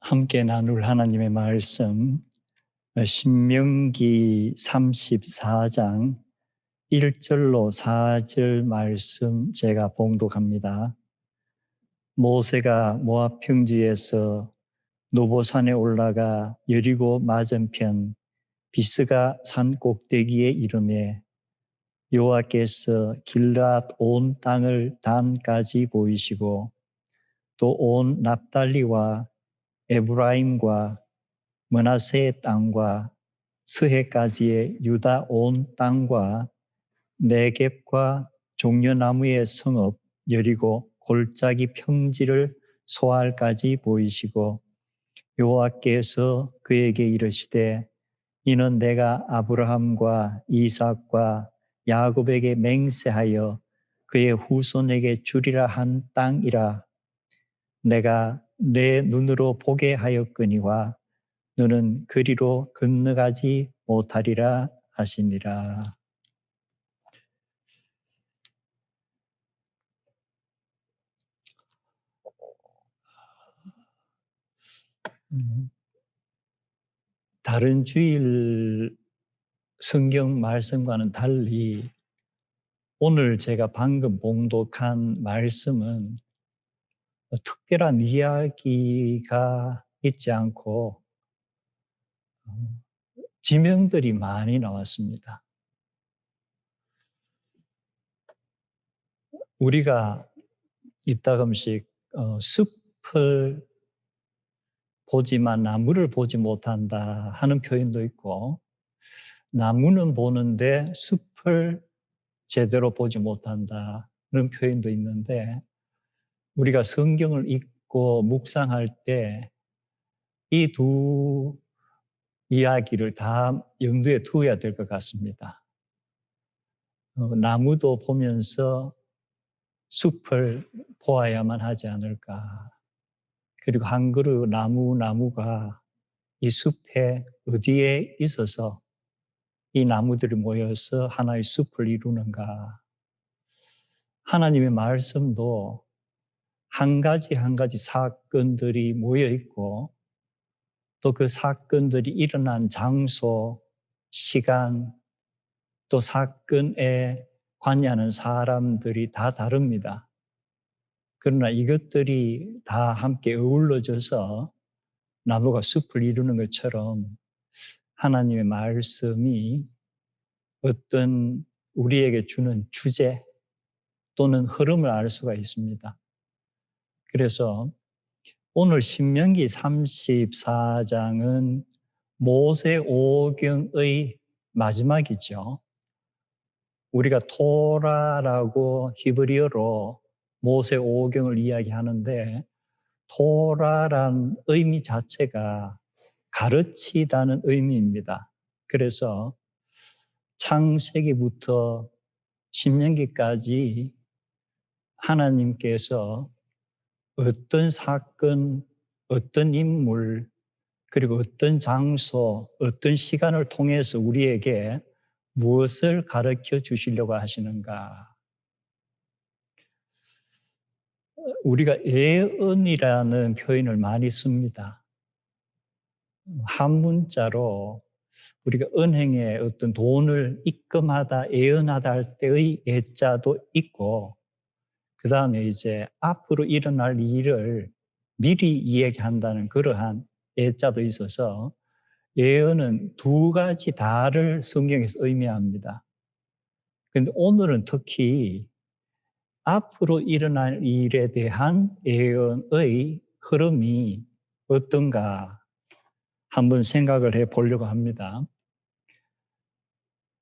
함께 나눌 하나님의 말씀, 신명기 34장 1절로 4절 말씀 제가 봉독합니다. 모세가 모압 평지에서 노보산에 올라가 여리고 맞은편 비스가 산 꼭대기에 이르매 여호와께서 길앗 온 땅을 단까지 보이시고 또 온 납달리와 에브라임과 므낫세의 땅과 스헤까지의 유다 온 땅과 네겝과 종려나무의 성읍 여리고 골짜기 평지를 소알까지 보이시고 여호와께서 그에게 이르시되 이는 내가 아브라함과 이삭과 야곱에게 맹세하여 그의 후손에게 주리라 한 땅이라. 내가 내 눈으로 보게 하였거니와 너는 그리로 건너가지 못하리라 하시니라. 다른 주일 성경 말씀과는 달리 오늘 제가 방금 봉독한 말씀은 특별한 이야기가 있지 않고 지명들이 많이 나왔습니다. 우리가 이따금씩 숲을 보지만 나무를 보지 못한다 하는 표현도 있고, 나무는 보는데 숲을 제대로 보지 못한다는 표현도 있는데, 우리가 성경을 읽고 묵상할 때 이 두 이야기를 다 염두에 두어야 될 것 같습니다. 나무도 보면서 숲을 보아야만 하지 않을까. 그리고 한 그루 나무가 이 숲에 어디에 있어서 이 나무들이 모여서 하나의 숲을 이루는가. 하나님의 말씀도 한 가지 한 가지 사건들이 모여 있고 또 그 사건들이 일어난 장소, 시간, 또 사건에 관여하는 사람들이 다 다릅니다. 그러나 이것들이 다 함께 어우러져서 나무가 숲을 이루는 것처럼 하나님의 말씀이 어떤 우리에게 주는 주제 또는 흐름을 알 수가 있습니다. 그래서 오늘 신명기 34장은 모세오경의 마지막이죠. 우리가 토라라고 히브리어로 모세오경을 이야기하는데 토라란 의미 자체가 가르치다는 의미입니다. 그래서 창세기부터 신명기까지 하나님께서 어떤 사건, 어떤 인물, 그리고 어떤 장소, 어떤 시간을 통해서 우리에게 무엇을 가르쳐 주시려고 하시는가. 우리가 예언이라는 표현을 많이 씁니다. 한 문자로 우리가 은행에 어떤 돈을 입금하다, 예언하다 할 때의 예자도 있고, 그 다음에 이제 앞으로 일어날 일을 미리 이야기한다는 그러한 예자도 있어서 예언은 두 가지 다를 성경에서 의미합니다. 그런데 오늘은 특히 앞으로 일어날 일에 대한 예언의 흐름이 어떤가 한번 생각을 해 보려고 합니다.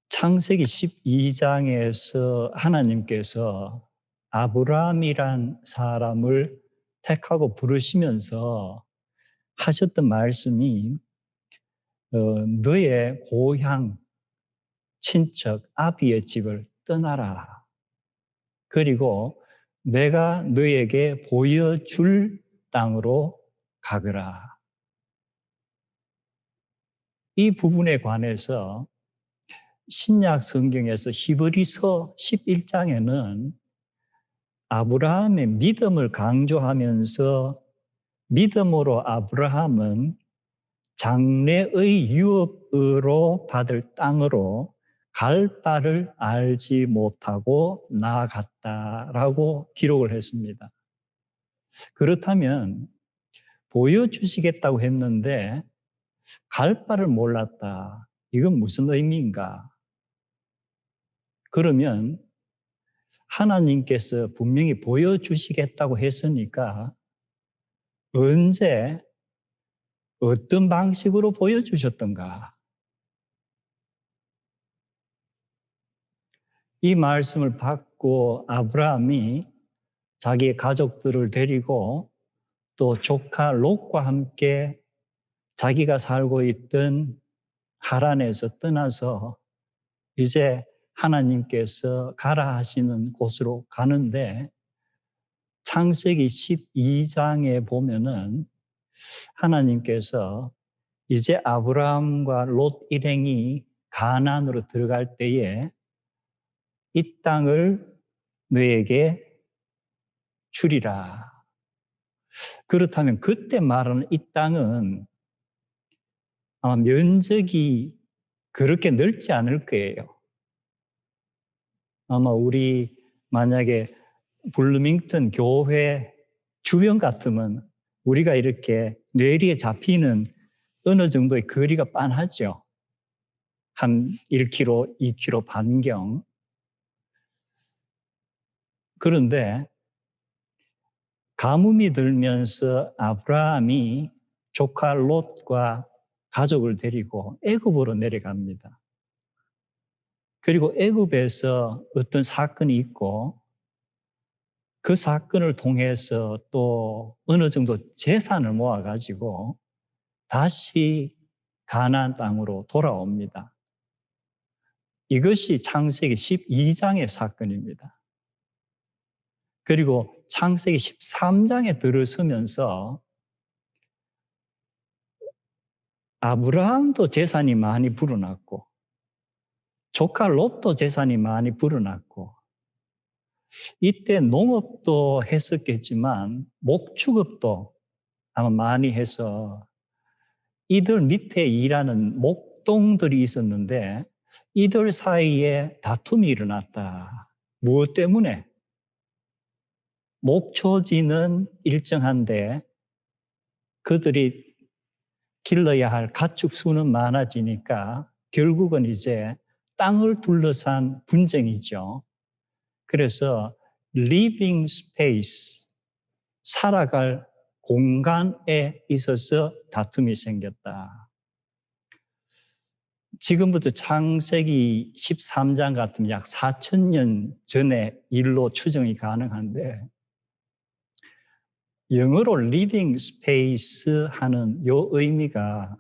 창세기 12장에서 하나님께서 아브라함이란 사람을 택하고 부르시면서 하셨던 말씀이 너의 고향, 친척, 아비의 집을 떠나라. 그리고 내가 너에게 보여줄 땅으로 가거라. 이 부분에 관해서 신약 성경에서 히브리서 11장에는 아브라함의 믿음을 강조하면서 믿음으로 아브라함은 장래의 유업으로 받을 땅으로 갈 바를 알지 못하고 나아갔다라고 기록을 했습니다. 그렇다면 보여주시겠다고 했는데 갈 바를 몰랐다. 이건 무슨 의미인가? 그러면 하나님께서 분명히 보여주시겠다고 했으니까 언제 어떤 방식으로 보여주셨던가? 이 말씀을 받고 아브라함이 자기의 가족들을 데리고 또 조카 롯과 함께 자기가 살고 있던 하란에서 떠나서 이제 하나님께서 가라 하시는 곳으로 가는데 창세기 12장에 보면은 하나님께서 이제 아브라함과 롯 일행이 가나안으로 들어갈 때에 이 땅을 너에게 주리라. 그렇다면 그때 말하는 이 땅은 아마 면적이 그렇게 넓지 않을 거예요. 아마 우리 만약에 블루밍턴 교회 주변 같으면 우리가 이렇게 뇌리에 잡히는 어느 정도의 거리가 빤하죠. 한 1km, 2km 반경. 그런데 가뭄이 들면서 아브라함이 조카 롯과 가족을 데리고 애굽으로 내려갑니다. 그리고 애굽에서 어떤 사건이 있고 그 사건을 통해서 또 어느 정도 재산을 모아가지고 다시 가나안 땅으로 돌아옵니다. 이것이 창세기 12장의 사건입니다. 그리고 창세기 13장에 들어서면서 아브라함도 재산이 많이 불어났고 조카 롯도 재산이 많이 불어났고 이때 농업도 했었겠지만 목축업도 아마 많이 해서 이들 밑에 일하는 목동들이 있었는데 이들 사이에 다툼이 일어났다. 무엇 때문에? 목초지는 일정한데 그들이 길러야 할 가축 수는 많아지니까 결국은 이제 땅을 둘러싼 분쟁이죠. 그래서 living space, 살아갈 공간에 있어서 다툼이 생겼다. 지금부터 창세기 13장 같으면 약 4,000년 전의 일로 추정이 가능한데 영어로 living space 하는 요 의미가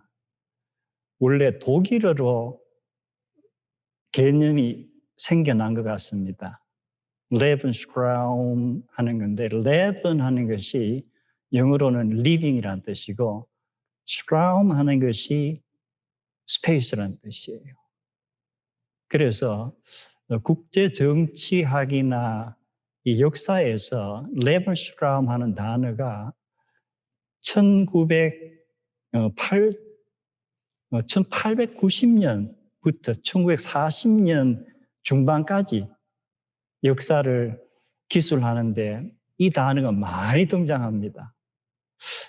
원래 독일어로 개념이 생겨난 것 같습니다. Lebensraum 하는 건데 Leben 하는 것이 영어로는 living이라는 뜻이고 Raum 하는 것이 space라는 뜻이에요. 그래서 국제 정치학이나 이 역사에서 Lebensraum 하는 단어가 1890년부터 1940년 중반까지 역사를 기술하는데 이 단어가 많이 등장합니다.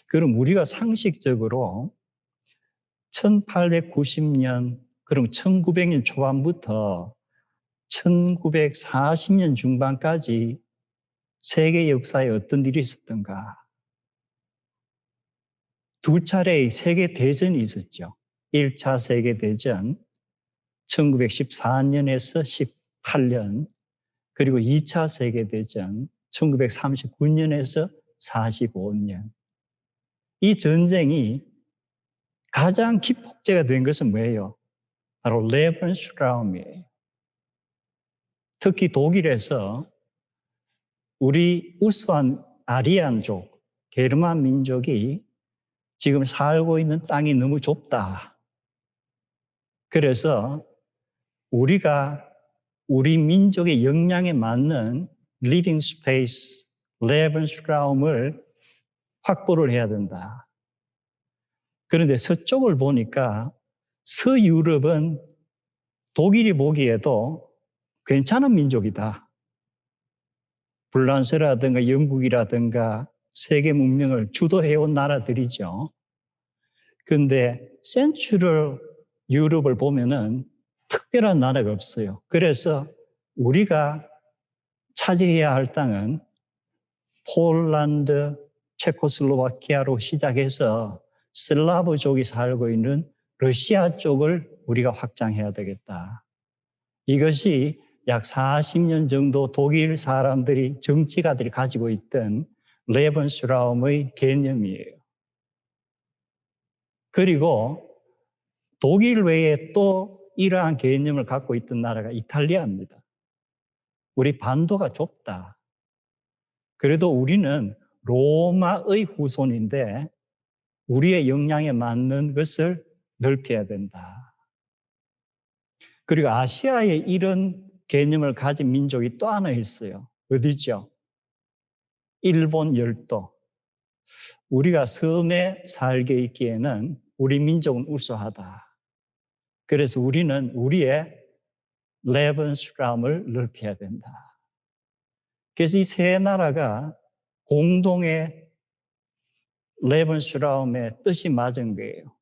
그럼 우리가 상식적으로 1890년, 그럼 1900년 초반부터 1940년 중반까지 세계 역사에 어떤 일이 있었던가? 두 차례의 세계 대전이 있었죠. 1차 세계 대전 1914년에서 18년, 그리고 2차 세계 대전 1939년에서 45년. 이 전쟁이 가장 기폭제가 된 것은 뭐예요? 바로 레벤스라움이에요. 특히 독일에서 우리 우수한 아리안족, 게르만 민족이 지금 살고 있는 땅이 너무 좁다. 그래서 우리가 우리 민족의 역량에 맞는 리빙 스페이스, 레벤스라움을 확보를 해야 된다. 그런데 서쪽을 보니까 서유럽은 독일이 보기에도 괜찮은 민족이다. 불란스라든가 영국이라든가 세계 문명을 주도해온 나라들이죠. 그런데 센트럴 유럽을 보면은 특별한 나라가 없어요. 그래서 우리가 차지해야 할 땅은 폴란드, 체코슬로바키아로 시작해서 슬라브족이 살고 있는 러시아 쪽을 우리가 확장해야 되겠다. 이것이 약 40년 정도 독일 사람들이, 정치가들이 가지고 있던 레벤슈라움의 개념이에요. 그리고 독일 외에 또 이러한 개념을 갖고 있던 나라가 이탈리아입니다. 우리 반도가 좁다. 그래도 우리는 로마의 후손인데 우리의 역량에 맞는 것을 넓혀야 된다. 그리고 아시아에 이런 개념을 가진 민족이 또 하나 있어요. 어디죠? 일본 열도. 우리가 섬에 살게 있기에는 우리 민족은 우수하다. 그래서 우리는 우리의 레벤슈람을 넓혀야 된다. 그래서 이 세 나라가 공동의 레벤슈라움의 뜻이 맞은 거예요.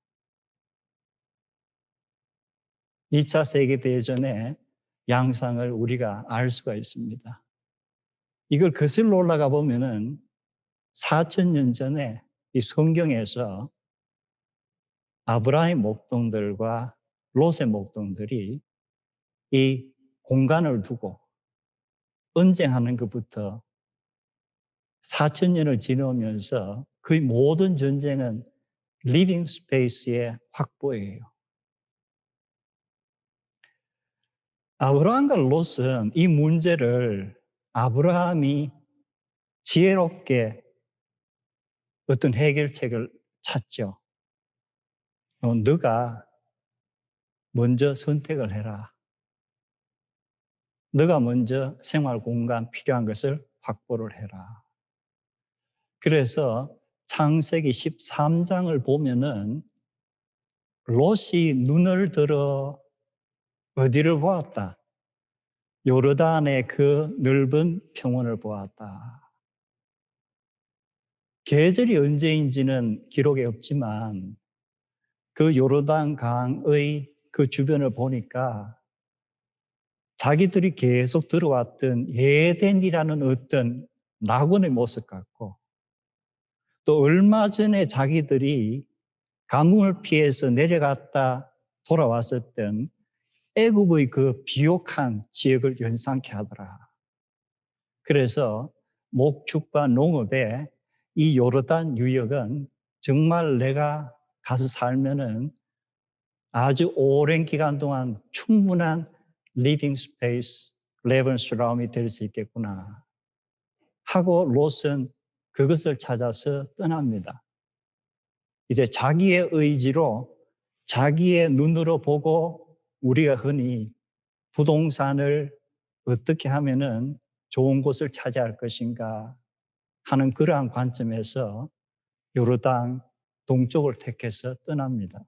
2차 세계대전의 양상을 우리가 알 수가 있습니다. 이걸 거슬러 올라가 보면은 4,000년 전에 이 성경에서 아브라함의 목동들과 롯의 목동들이 이 공간을 두고 언쟁하는 것부터 4,000년을 지나면서 그 모든 전쟁은 리빙 스페이스의 확보예요. 아브라함과 롯은 이 문제를 아브라함이 지혜롭게 어떤 해결책을 찾죠. 너가 먼저 선택을 해라. 너가 먼저 생활 공간 필요한 것을 확보를 해라. 그래서 창세기 13장을 보면은 롯이 눈을 들어 어디를 보았다? 요르단의 그 넓은 평원을 보았다. 계절이 언제인지는 기록에 없지만 그 요르단 강의 그 주변을 보니까 자기들이 계속 들어왔던 에덴이라는 어떤 낙원의 모습 같고 또 얼마 전에 자기들이 가뭄을 피해서 내려갔다 돌아왔었던 애굽의 그 비옥한 지역을 연상케 하더라. 그래서 목축과 농업에 이 요르단 유역은 정말 내가 가서 살면은 아주 오랜 기간 동안 충분한 리빙 스페이스, 레벤슈라움이 될 수 있겠구나 하고 롯은 그것을 찾아서 떠납니다. 이제 자기의 의지로 자기의 눈으로 보고 우리가 흔히 부동산을 어떻게 하면은 좋은 곳을 차지할 것인가 하는 그러한 관점에서 요르단 동쪽을 택해서 떠납니다.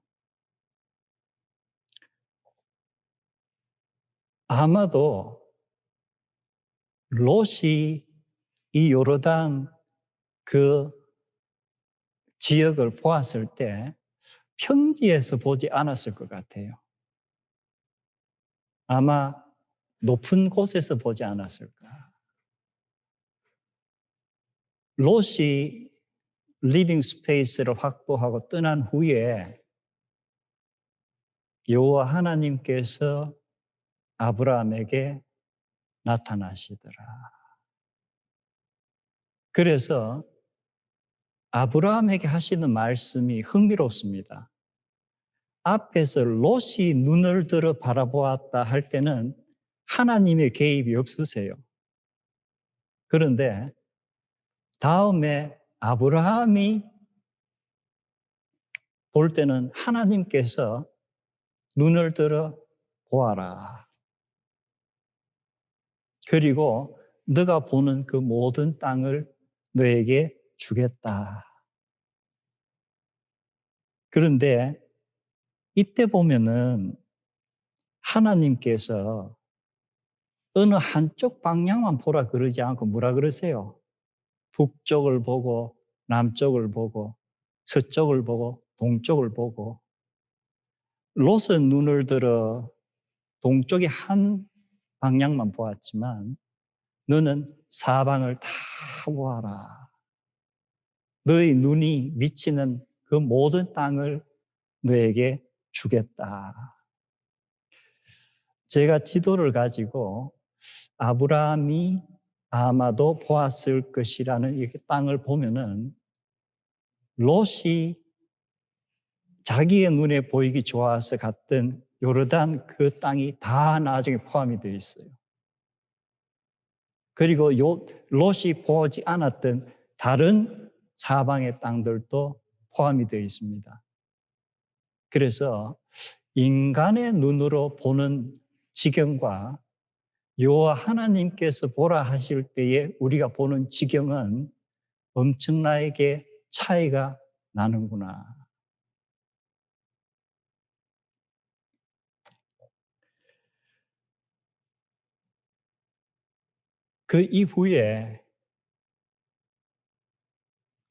아마도 롯이 이 요르단 그 지역을 보았을 때 평지에서 보지 않았을 것 같아요. 아마 높은 곳에서 보지 않았을까. 롯이 리빙 스페이스를 확보하고 떠난 후에 여호와 하나님께서 아브라함에게 나타나시더라. 그래서 아브라함에게 하시는 말씀이 흥미롭습니다. 앞에서 롯이 눈을 들어 바라보았다 할 때는 하나님의 개입이 없으세요. 그런데 다음에 아브라함이 볼 때는 하나님께서 눈을 들어 보아라. 그리고 너가 보는 그 모든 땅을 너에게 주겠다. 그런데 이때 보면은 하나님께서 어느 한쪽 방향만 보라 그러지 않고 뭐라 그러세요? 북쪽을 보고 남쪽을 보고 서쪽을 보고 동쪽을 보고. 롯은 눈을 들어 동쪽의 한 방향만 보았지만 너는 사방을 다 보아라. 너의 눈이 미치는 그 모든 땅을 너에게 주겠다. 제가 지도를 가지고 아브라함이 아마도 보았을 것이라는 이렇게 땅을 보면은 롯이 자기의 눈에 보이기 좋아서 갔던 요르단 그 땅이 다 나중에 포함이 되어 있어요. 그리고 롯이 보지 않았던 다른 사방의 땅들도 포함이 되어 있습니다. 그래서 인간의 눈으로 보는 지경과 여호와 하나님께서 보라 하실 때에 우리가 보는 지경은 엄청나게 차이가 나는구나. 그 이후에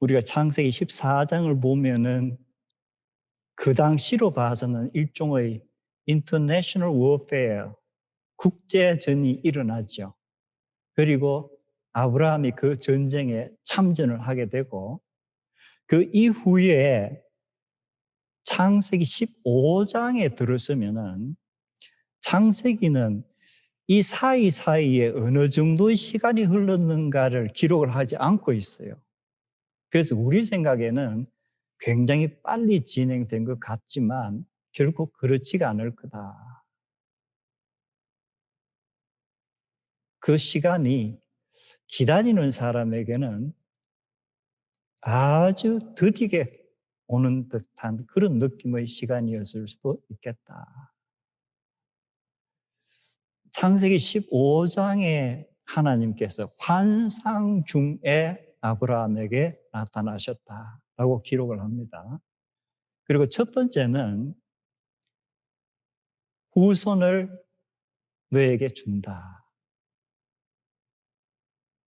우리가 창세기 14장을 보면은 그 당시로 봐서는 일종의 International Warfare, 국제전이 일어나죠. 그리고 아브라함이 그 전쟁에 참전을 하게 되고 그 이후에 창세기 15장에 들어서면은 창세기는 이 사이사이에 어느 정도의 시간이 흘렀는가를 기록을 하지 않고 있어요. 그래서 우리 생각에는 굉장히 빨리 진행된 것 같지만 결국 그렇지가 않을 거다. 그 시간이 기다리는 사람에게는 아주 더디게 오는 듯한 그런 느낌의 시간이었을 수도 있겠다. 창세기 15장에 하나님께서 환상 중에 아브라함에게 나타나셨다라고 기록을 합니다. 그리고 첫 번째는 후손을 너에게 준다.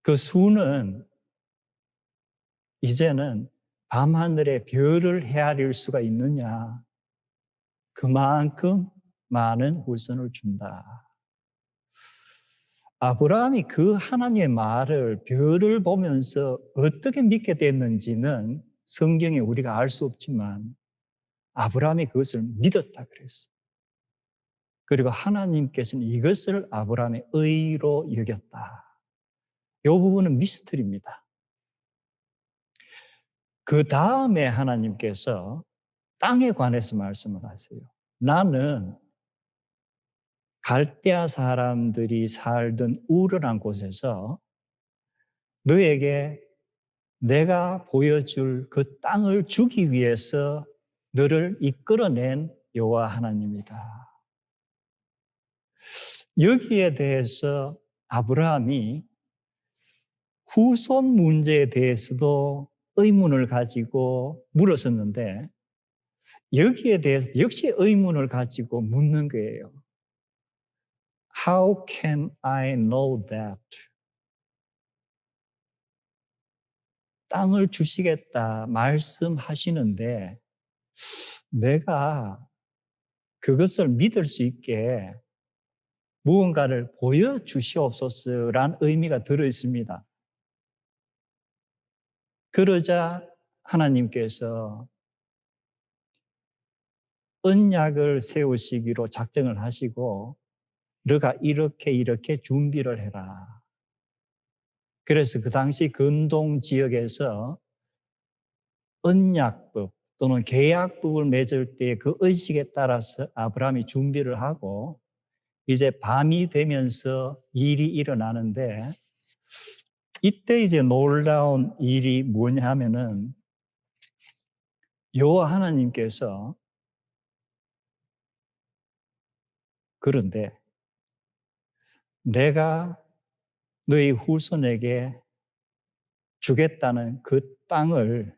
그 수는 이제는 밤하늘의 별을 헤아릴 수가 있느냐. 그만큼 많은 후손을 준다. 아브라함이 그 하나님의 말을 별을 보면서 어떻게 믿게 됐는지는 성경에 우리가 알 수 없지만 아브라함이 그것을 믿었다 그랬어요. 그리고 하나님께서는 이것을 아브라함의 의로 여겼다. 이 부분은 미스터리입니다. 그 다음에 하나님께서 땅에 관해서 말씀을 하세요. 나는 갈대아 사람들이 살던 우르란 곳에서 너에게 내가 보여줄 그 땅을 주기 위해서 너를 이끌어낸 여호와 하나님이다. 여기에 대해서 아브라함이 후손 문제에 대해서도 의문을 가지고 물었었는데 여기에 대해서 역시 의문을 가지고 묻는 거예요. How can I know that? 땅을 주시겠다 말씀하시는데 내가 그것을 믿을 수 있게 무언가를 보여주시옵소서란 의미가 들어 있습니다. 그러자 하나님께서 언약을 세우시기로 작정을 하시고 너가 이렇게 준비를 해라. 그래서 그 당시 근동 지역에서 언약법 또는 계약법을 맺을 때 그 의식에 따라서 아브라함이 준비를 하고 이제 밤이 되면서 일이 일어나는데 이때 이제 놀라운 일이 뭐냐 하면은 여호와 하나님께서 그런데 내가 너희 후손에게 주겠다는 그 땅을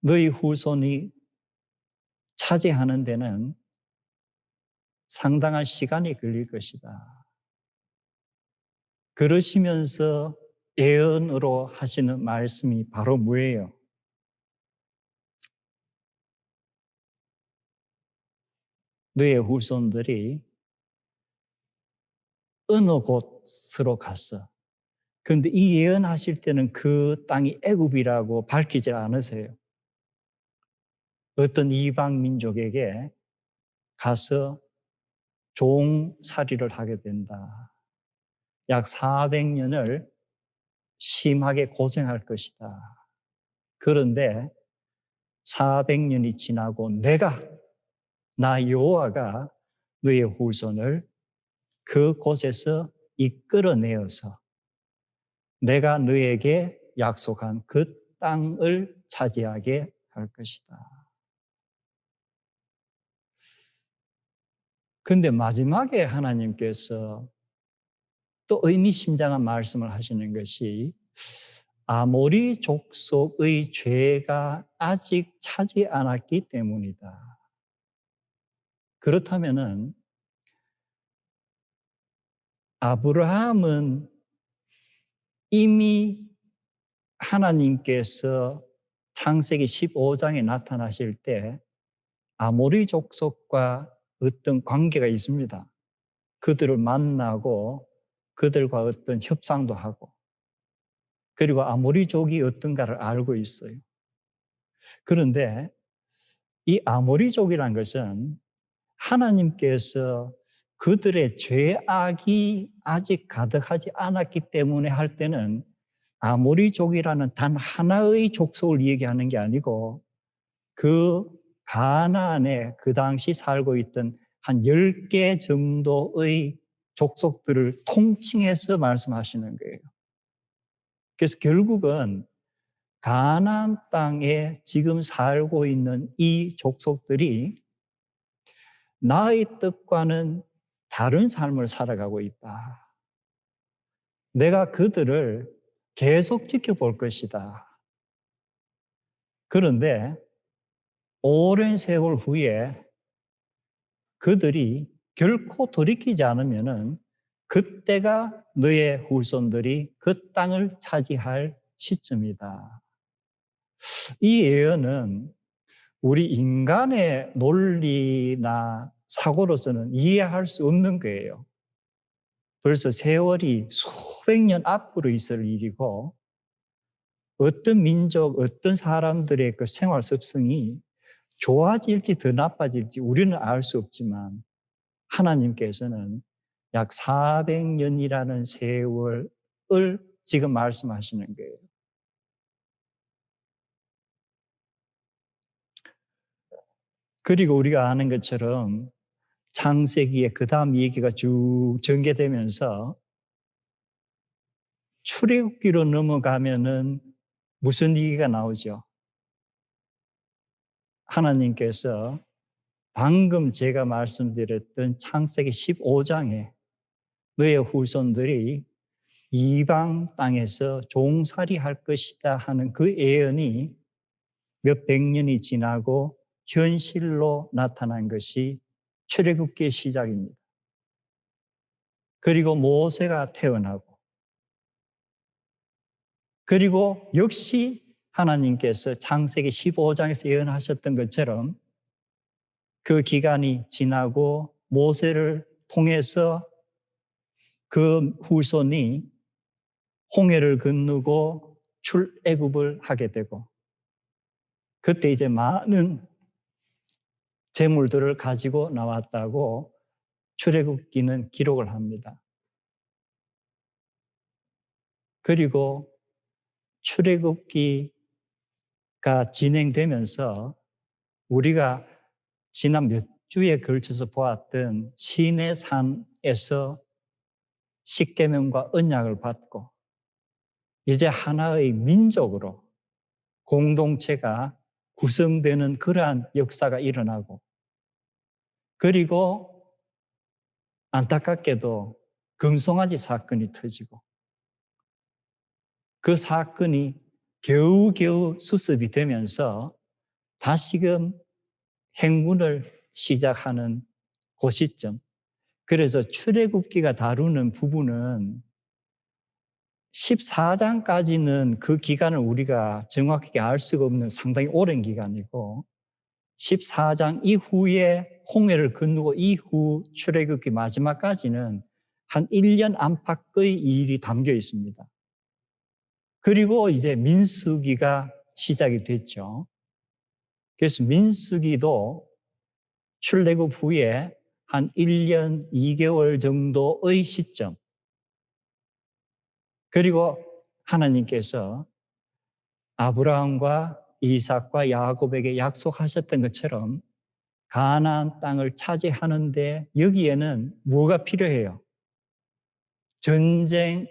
너희 후손이 차지하는 데는 상당한 시간이 걸릴 것이다. 그러시면서 예언으로 하시는 말씀이 바로 뭐예요? 너의 후손들이 어느 곳으로 갔어. 그런데 이 예언하실 때는 그 땅이 애굽이라고 밝히지 않으세요. 어떤 이방 민족에게 가서 종살이를 하게 된다. 약 400년을 심하게 고생할 것이다. 그런데 400년이 지나고 나 여호와가 너의 후손을 그곳에서 이끌어내어서 내가 너에게 약속한 그 땅을 차지하게 할 것이다. 근데 마지막에 하나님께서 또 의미심장한 말씀을 하시는 것이 아모리 족속의 죄가 아직 차지 않았기 때문이다. 그렇다면은 아브라함은 이미 하나님께서 창세기 15장에 나타나실 때 아모리 족속과 어떤 관계가 있습니다. 그들을 만나고 그들과 어떤 협상도 하고 그리고 아모리족이 어떤가를 알고 있어요. 그런데 이 아모리족이란 것은 하나님께서 그들의 죄악이 아직 가득하지 않았기 때문에 할 때는 아모리족이라는 단 하나의 족속을 얘기하는 게 아니고 그 가나안에 그 당시 살고 있던 한 10개 정도의 족속들을 통칭해서 말씀하시는 거예요. 그래서 결국은 가나안 땅에 지금 살고 있는 이 족속들이 나의 뜻과는 다른 삶을 살아가고 있다. 내가 그들을 계속 지켜볼 것이다. 그런데 오랜 세월 후에 그들이 결코 돌이키지 않으면은 그때가 너의 후손들이 그 땅을 차지할 시점이다. 이 예언은 우리 인간의 논리나 사고로서는 이해할 수 없는 거예요. 벌써 세월이 수백 년 앞으로 있을 일이고 어떤 민족, 어떤 사람들의 그 생활 습성이 좋아질지 더 나빠질지 우리는 알 수 없지만 하나님께서는 약 400년이라는 세월을 지금 말씀하시는 거예요. 그리고 우리가 아는 것처럼 창세기에 그 다음 얘기가 쭉 전개되면서 출애굽기로 넘어가면은 무슨 얘기가 나오죠? 하나님께서 방금 제가 말씀드렸던 창세기 15장에 너의 후손들이 이방 땅에서 종살이 할 것이다 하는 그 예언이 몇백 년이 지나고 현실로 나타난 것이 출애굽기의 시작입니다. 그리고 모세가 태어나고 그리고 역시 하나님께서 창세기 15장에서 예언하셨던 것처럼 그 기간이 지나고 모세를 통해서 그 후손이 홍해를 건너고 출애굽을 하게 되고 그때 이제 많은 재물들을 가지고 나왔다고 출애굽기는 기록을 합니다. 그리고 출애굽기가 진행되면서 우리가 지난 몇 주에 걸쳐서 보았던 시내 산에서 십계명과 언약을 받고 이제 하나의 민족으로 공동체가 구성되는 그러한 역사가 일어나고 그리고 안타깝게도 금송아지 사건이 터지고 그 사건이 겨우겨우 수습이 되면서 다시금 행군을 시작하는 그 시점. 그래서 출애굽기가 다루는 부분은 14장까지는 그 기간을 우리가 정확하게 알 수가 없는 상당히 오랜 기간이고 14장 이후에 홍해를 건너고 이후 출애굽기 마지막까지는 한 1년 안팎의 일이 담겨 있습니다. 그리고 이제 민수기가 시작이 됐죠. 그래서 민수기도 출애굽 후에 한 1년 2개월 정도의 시점. 그리고 하나님께서 아브라함과 이삭과 야곱에게 약속하셨던 것처럼 가나안 땅을 차지하는데 여기에는 뭐가 필요해요? 전쟁이라는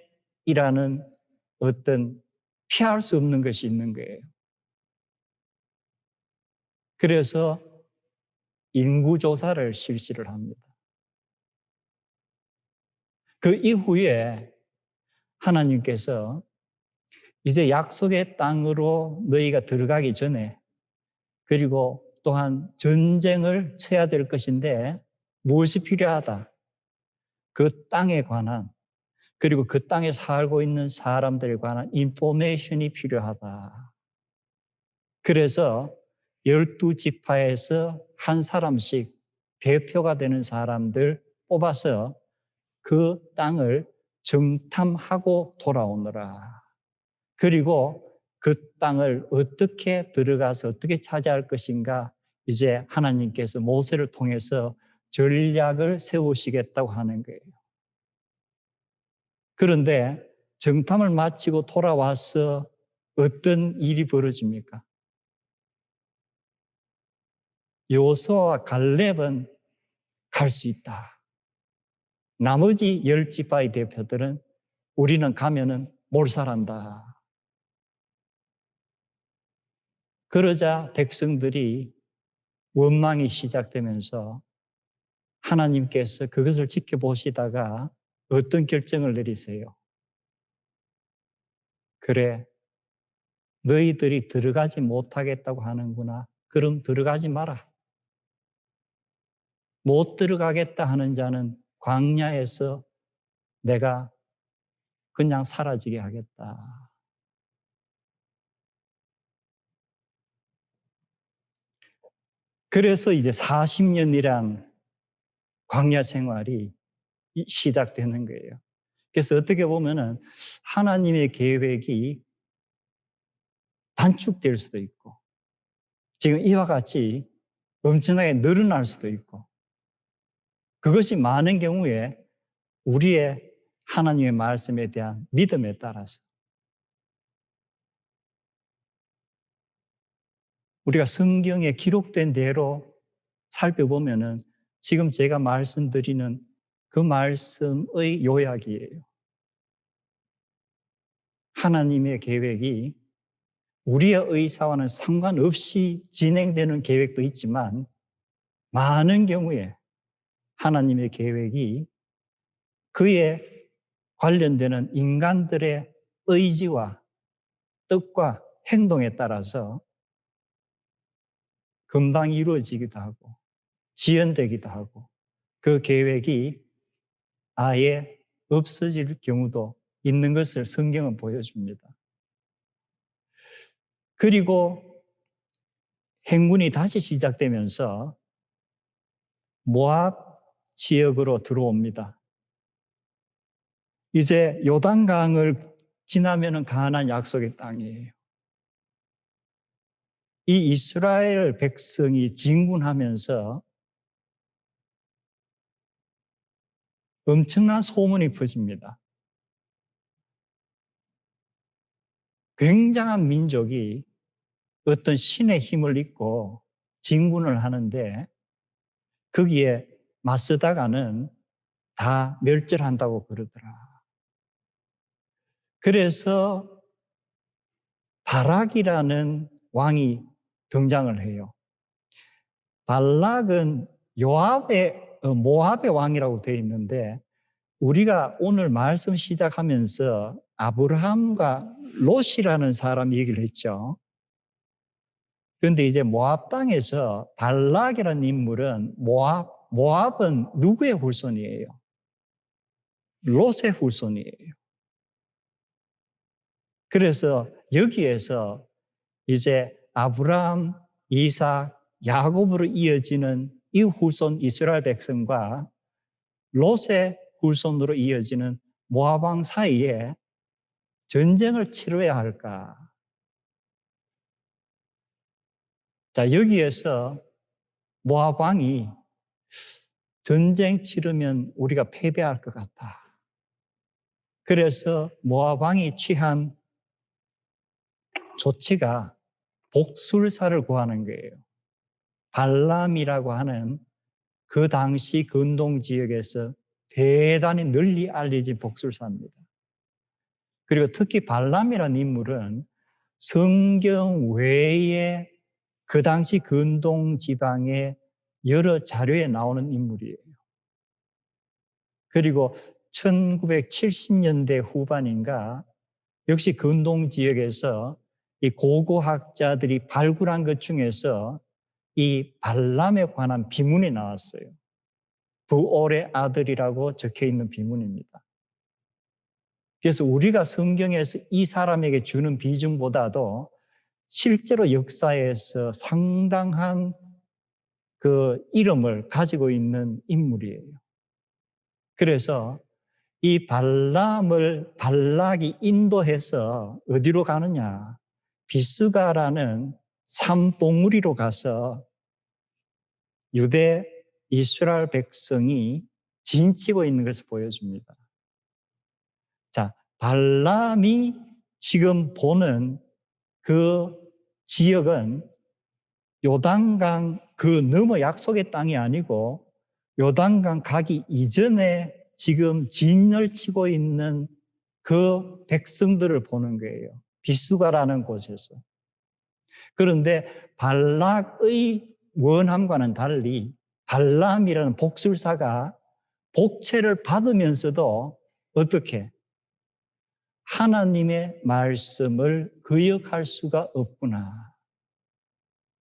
어떤 피할 수 없는 것이 있는 거예요. 그래서 인구조사를 실시를 합니다. 그 이후에 하나님께서 이제 약속의 땅으로 너희가 들어가기 전에 그리고 또한 전쟁을 쳐야 될 것인데 무엇이 필요하다? 그 땅에 관한 그리고 그 땅에 살고 있는 사람들에 관한 인포메이션이 필요하다. 그래서 12지파에서 한 사람씩 대표가 되는 사람들 뽑아서 그 땅을 정탐하고 돌아오느라. 그리고 그 땅을 어떻게 들어가서 어떻게 차지할 것인가 이제 하나님께서 모세를 통해서 전략을 세우시겠다고 하는 거예요. 그런데 정탐을 마치고 돌아와서 어떤 일이 벌어집니까? 여호수아와 갈렙은 갈 수 있다. 나머지 10지파의 대표들은 우리는 가면은 몰살한다. 그러자 백성들이 원망이 시작되면서 하나님께서 그것을 지켜보시다가 어떤 결정을 내리세요? 그래, 너희들이 들어가지 못하겠다고 하는구나. 그럼 들어가지 마라. 못 들어가겠다 하는 자는 광야에서 내가 그냥 사라지게 하겠다. 그래서 이제 40년이란 광야 생활이 시작되는 거예요. 그래서 어떻게 보면은 하나님의 계획이 단축될 수도 있고 지금 이와 같이 엄청나게 늘어날 수도 있고 그것이 많은 경우에 우리의 하나님의 말씀에 대한 믿음에 따라서 우리가 성경에 기록된 대로 살펴보면은 지금 제가 말씀드리는 그 말씀의 요약이에요. 하나님의 계획이 우리의 의사와는 상관없이 진행되는 계획도 있지만 많은 경우에 하나님의 계획이 그에 관련되는 인간들의 의지와 뜻과 행동에 따라서 금방 이루어지기도 하고 지연되기도 하고 그 계획이 아예 없어질 경우도 있는 것을 성경은 보여줍니다. 그리고 행군이 다시 시작되면서 모압 지역으로 들어옵니다. 이제 요단강을 지나면은 가나안 약속의 땅이에요. 이 이스라엘 백성이 진군하면서 엄청난 소문이 퍼집니다. 굉장한 민족이 어떤 신의 힘을 입고 진군을 하는데 거기에 맞서다가는 다 멸절한다고 그러더라. 그래서 바락이라는 왕이 등장을 해요. 발락은 모압의 왕이라고 되어 있는데 우리가 오늘 말씀 시작하면서 아브라함과 롯이라는 사람 얘기를 했죠. 그런데 이제 모압 땅에서 발락이라는 인물은 모압은 누구의 후손이에요? 롯의 후손이에요. 그래서 여기에서 이제 아브라함, 이삭, 야곱으로 이어지는 이 후손 이스라엘 백성과 롯의 후손으로 이어지는 모압 왕 사이에 전쟁을 치러야 할까? 자, 여기에서 모압 왕이 전쟁 치르면 우리가 패배할 것 같다. 그래서 모압 왕이 취한 조치가 복술사를 구하는 거예요. 발람이라고 하는 그 당시 근동 지역에서 대단히 널리 알려진 복술사입니다. 그리고 특히 발람이라는 인물은 성경 외에 그 당시 근동 지방의 여러 자료에 나오는 인물이에요. 그리고 1970년대 후반인가 역시 근동 지역에서 이 고고학자들이 발굴한 것 중에서 이 발람에 관한 비문이 나왔어요. 부올의 아들이라고 적혀 있는 비문입니다. 그래서 우리가 성경에서 이 사람에게 주는 비중보다도 실제로 역사에서 상당한 그 이름을 가지고 있는 인물이에요. 그래서 이 발락이 인도해서 어디로 가느냐? 비스가라는 산봉우리로 가서 유대 이스라엘 백성이 진치고 있는 것을 보여줍니다. 자, 발람이 지금 보는 그 지역은 요단강 그 너머 약속의 땅이 아니고 요단강 가기 이전에 지금 진을 치고 있는 그 백성들을 보는 거예요. 비수가라는 곳에서. 그런데 발락의 원함과는 달리 발람이라는 복술사가 복채를 받으면서도 어떻게? 하나님의 말씀을 거역할 수가 없구나.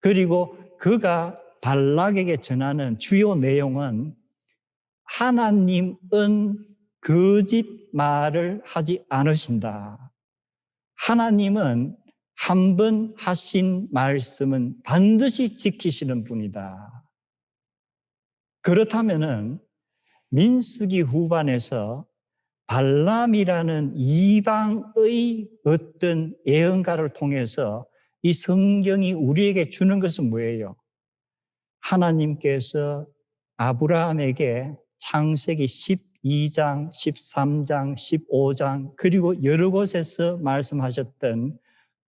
그리고 그가 발락에게 전하는 주요 내용은 하나님은 거짓말을 하지 않으신다. 하나님은 한 번 하신 말씀은 반드시 지키시는 분이다. 그렇다면은 민수기 후반에서 발람이라는 이방의 어떤 예언가를 통해서 이 성경이 우리에게 주는 것은 뭐예요? 하나님께서 아브라함에게 창세기 12장, 13장, 15장 그리고 여러 곳에서 말씀하셨던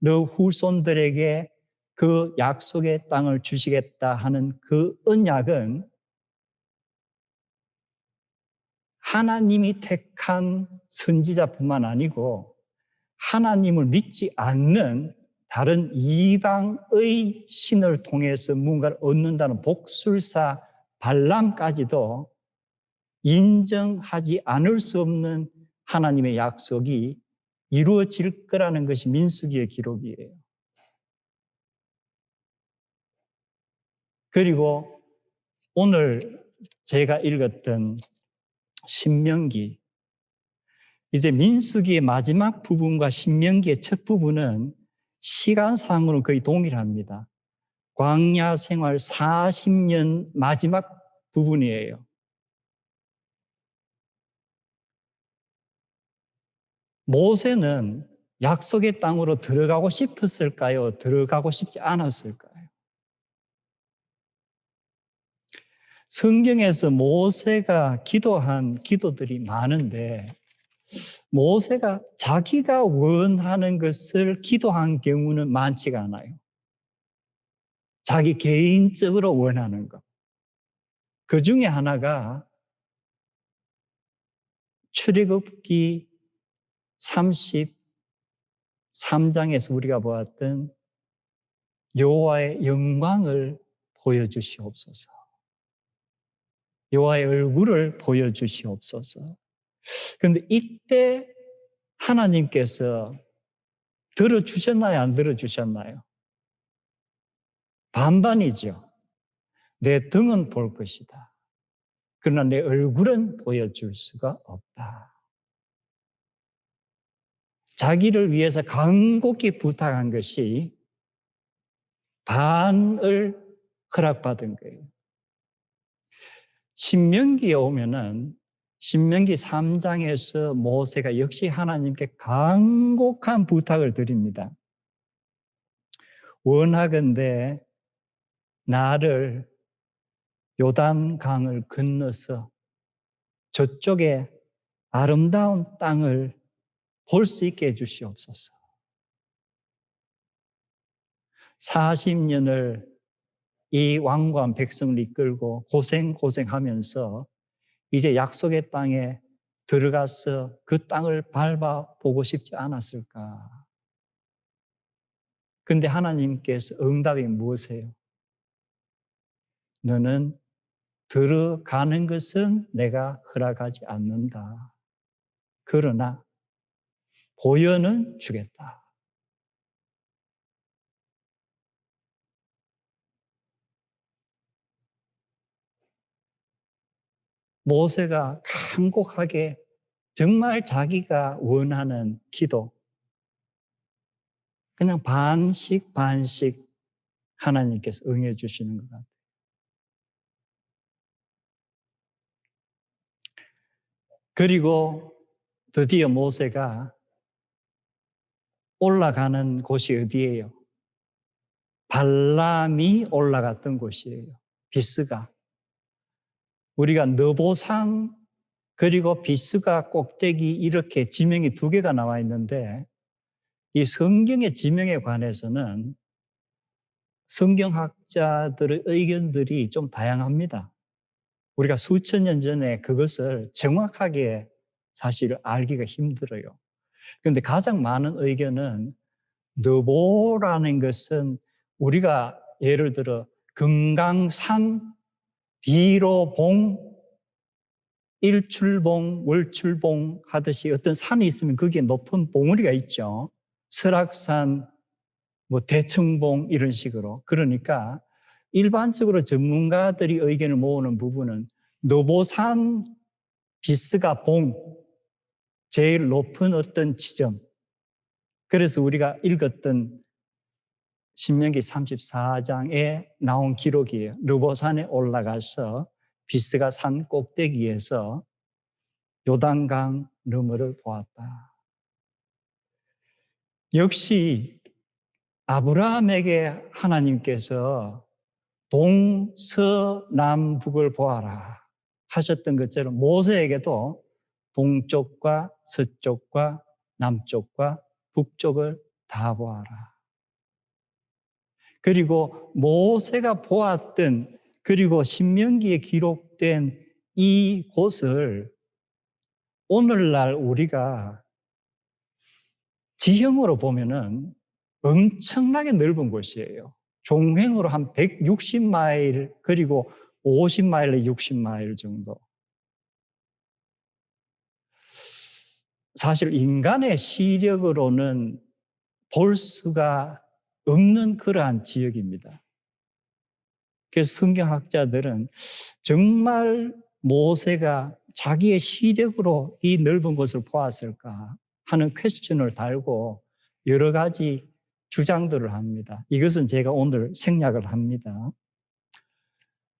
너 후손들에게 그 약속의 땅을 주시겠다 하는 그 언약은 하나님이 택한 선지자뿐만 아니고 하나님을 믿지 않는 다른 이방의 신을 통해서 뭔가를 얻는다는 복술사 발람까지도 인정하지 않을 수 없는 하나님의 약속이 이루어질 거라는 것이 민수기의 기록이에요. 그리고 오늘 제가 읽었던 신명기, 이제 민수기의 마지막 부분과 신명기의 첫 부분은 시간상으로 거의 동일합니다. 광야 생활 40년 마지막 부분이에요. 모세는 약속의 땅으로 들어가고 싶었을까요? 들어가고 싶지 않았을까요? 성경에서 모세가 기도한 기도들이 많은데 모세가 자기가 원하는 것을 기도한 경우는 많지가 않아요. 자기 개인적으로 원하는 것. 그 중에 하나가 출애굽기 33장에서 우리가 보았던 여호와의 영광을 보여주시옵소서. 여호와의 얼굴을 보여주시옵소서. 그런데 이때 하나님께서 들어주셨나요? 안 들어주셨나요? 반반이죠. 내 등은 볼 것이다. 그러나 내 얼굴은 보여줄 수가 없다. 자기를 위해서 간곡히 부탁한 것이 반을 허락받은 거예요. 신명기에 오면은 신명기 3장에서 모세가 역시 하나님께 간곡한 부탁을 드립니다. 원하건대 나를 요단강을 건너서 저쪽에 아름다운 땅을 볼 수 있게 해주시옵소서. 40년을 이 왕관 백성을 이끌고 고생하면서 이제 약속의 땅에 들어가서 그 땅을 밟아보고 싶지 않았을까? 근데 하나님께서 응답이 무엇이에요? 너는 들어가는 것은 내가 허락하지 않는다. 그러나 보여는 주겠다. 모세가 간곡하게 정말 자기가 원하는 기도, 그냥 반씩 하나님께서 응해 주시는 것 같아요. 그리고 드디어 모세가 올라가는 곳이 어디예요? 발람이 올라갔던 곳이에요. 비스가. 우리가 느보산 그리고 비스가 꼭대기 이렇게 지명이 두 개가 나와 있는데 이 성경의 지명에 관해서는 성경학자들의 의견들이 좀 다양합니다. 우리가 수천 년 전에 그것을 정확하게 사실 알기가 힘들어요. 그런데 가장 많은 의견은 느보라는 것은 우리가 예를 들어 금강산, 비로봉, 일출봉, 월출봉 하듯이 어떤 산이 있으면 거기에 높은 봉우리가 있죠. 설악산, 대청봉 이런 식으로. 그러니까 일반적으로 전문가들이 의견을 모으는 부분은 노보산 비스가 봉, 제일 높은 어떤 지점. 그래서 우리가 읽었던 신명기 34장에 나온 기록이에요. 느보산에 올라가서 비스가 산 꼭대기에서 요단강 너머를 보았다. 역시 아브라함에게 하나님께서 동서남북을 보아라 하셨던 것처럼 모세에게도 동쪽과 서쪽과 남쪽과 북쪽을 다 보아라. 그리고 모세가 보았던 그리고 신명기에 기록된 이 곳을 오늘날 우리가 지형으로 보면은 엄청나게 넓은 곳이에요. 종횡으로 한 160마일 그리고 50마일, 60마일 정도. 사실 인간의 시력으로는 볼 수가 없는 그러한 지역입니다. 그래서 성경학자들은 정말 모세가 자기의 시력으로 이 넓은 곳을 보았을까 하는 퀘스천을 달고 여러 가지 주장들을 합니다. 이것은 제가 오늘 생략을 합니다.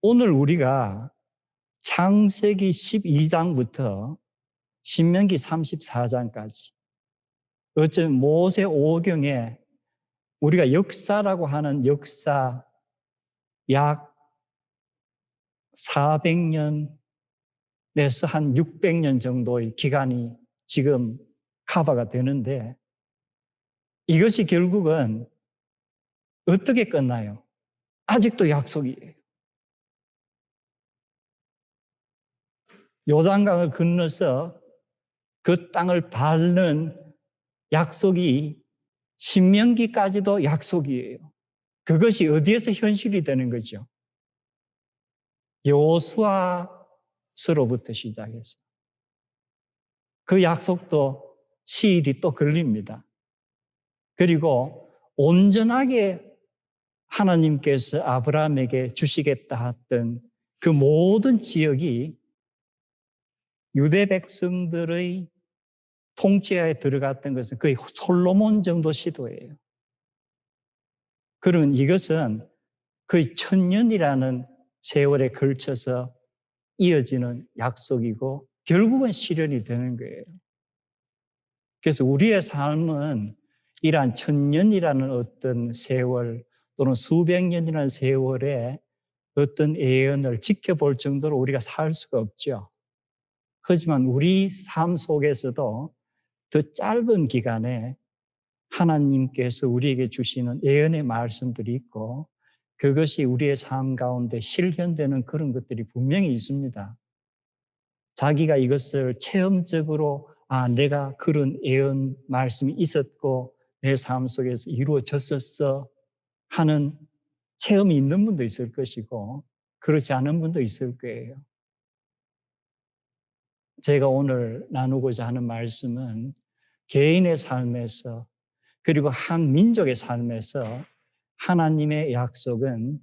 오늘 우리가 창세기 12장부터 신명기 34장까지 어쩌면 모세 오경에 우리가 역사라고 하는 역사 약 400년에서 한 600년 정도의 기간이 지금 커버가 되는데 이것이 결국은 어떻게 끝나요? 아직도 약속이에요. 요단강을 건너서 그 땅을 밟는 약속이 신명기까지도 약속이에요. 그것이 어디에서 현실이 되는 거죠? 여호수아서로부터 시작해서 그 약속도 시일이 또 걸립니다. 그리고 온전하게 하나님께서 아브라함에게 주시겠다 했던 그 모든 지역이 유대 백성들의 통치하에 들어갔던 것은 거의 솔로몬 정도 시도예요. 그러면 이것은 거의 1000년이라는 세월에 걸쳐서 이어지는 약속이고 결국은 실현이 되는 거예요. 그래서 우리의 삶은 이러한 1000년이라는 어떤 세월 또는 수백 년이라는 세월에 어떤 예언을 지켜볼 정도로 우리가 살 수가 없죠. 하지만 우리 삶 속에서도 더 짧은 기간에 하나님께서 우리에게 주시는 예언의 말씀들이 있고 그것이 우리의 삶 가운데 실현되는 그런 것들이 분명히 있습니다. 자기가 이것을 체험적으로 내가 그런 예언 말씀이 있었고 내 삶 속에서 이루어졌었어 하는 체험이 있는 분도 있을 것이고 그렇지 않은 분도 있을 거예요. 제가 오늘 나누고자 하는 말씀은 개인의 삶에서 그리고 한 민족의 삶에서 하나님의 약속은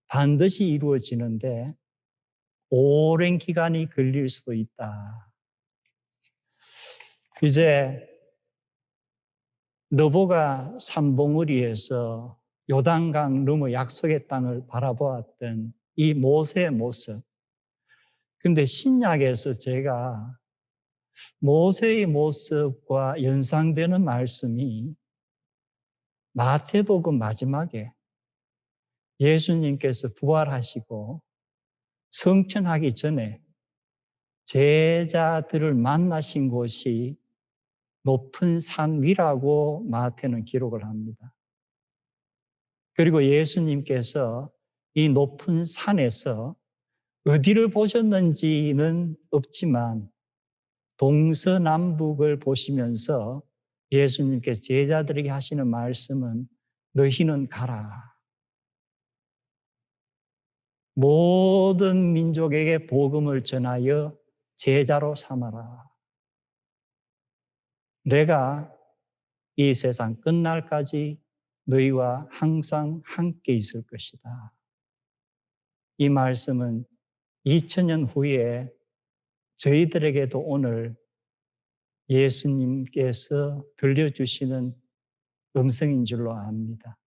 반드시 이루어지는데 오랜 기간이 걸릴 수도 있다. 이제 너보가 산봉우리에서 요단강 너머 약속의 땅을 바라보았던 이 모세의 모습. 근데 신약에서 제가 모세의 모습과 연상되는 말씀이 마태복음 마지막에 예수님께서 부활하시고 성천하기 전에 제자들을 만나신 곳이 높은 산 위라고 마태는 기록을 합니다. 그리고 예수님께서 이 높은 산에서 어디를 보셨는지는 없지만 동서남북을 보시면서 예수님께서 제자들에게 하시는 말씀은 너희는 가라. 모든 민족에게 복음을 전하여 제자로 삼아라. 내가 이 세상 끝날까지 너희와 항상 함께 있을 것이다. 이 말씀은 2000년 후에 저희들에게도 오늘 예수님께서 들려주시는 음성인 줄로 압니다.